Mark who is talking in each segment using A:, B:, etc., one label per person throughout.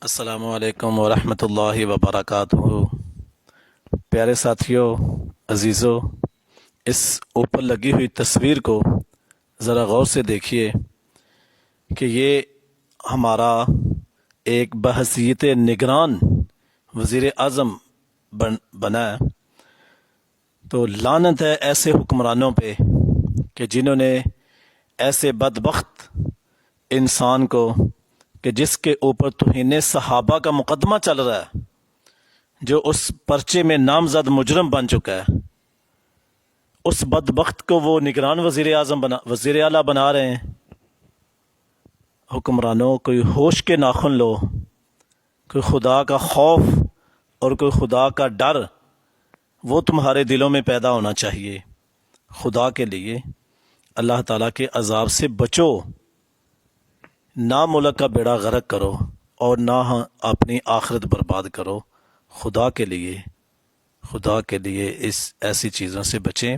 A: السلام علیکم ورحمۃ اللہ وبرکاتہ۔ پیارے ساتھیوں، عزیزوں، اس اوپر لگی ہوئی تصویر کو ذرا غور سے دیکھیے کہ یہ ہمارا ایک بحیثیت نگران وزیر اعظم بنا ہے۔ تو لعنت ہے ایسے حکمرانوں پہ کہ جنہوں نے ایسے بدبخت انسان کو، کہ جس کے اوپر توہین صحابہ کا مقدمہ چل رہا ہے، جو اس پرچے میں نامزد مجرم بن چکا ہے، اس بدبخت کو وہ نگران وزیر اعلیٰ بنا رہے ہیں۔ حکمرانوں، کوئی ہوش کے ناخن لو، کوئی خدا کا خوف اور کوئی خدا کا ڈر وہ تمہارے دلوں میں پیدا ہونا چاہیے۔ خدا کے لیے اللہ تعالیٰ کے عذاب سے بچو، نہ ملک کا بیڑا غرق کرو اور نہ اپنی آخرت برباد کرو۔ خدا کے لیے اس ایسی چیزوں سے بچیں۔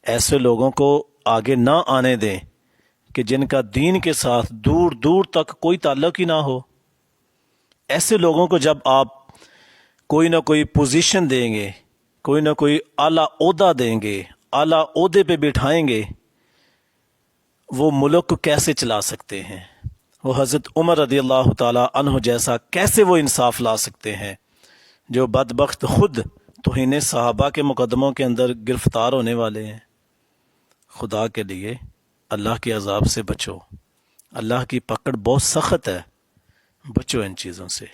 A: ایسے لوگوں کو آگے نہ آنے دیں کہ جن کا دین کے ساتھ دور دور تک کوئی تعلق ہی نہ ہو۔ ایسے لوگوں کو جب آپ کوئی نہ کوئی پوزیشن دیں گے، کوئی نہ کوئی اعلیٰ عہدہ دیں گے، اعلیٰ عہدے پہ بٹھائیں گے، وہ ملک کو کیسے چلا سکتے ہیں؟ وہ حضرت عمر رضی اللہ تعالیٰ عنہ جیسا کیسے وہ انصاف لا سکتے ہیں جو بدبخت خود توہین صحابہ کے مقدموں کے اندر گرفتار ہونے والے ہیں؟ خدا کے لیے اللہ کے عذاب سے بچو، اللہ کی پکڑ بہت سخت ہے، بچو ان چیزوں سے۔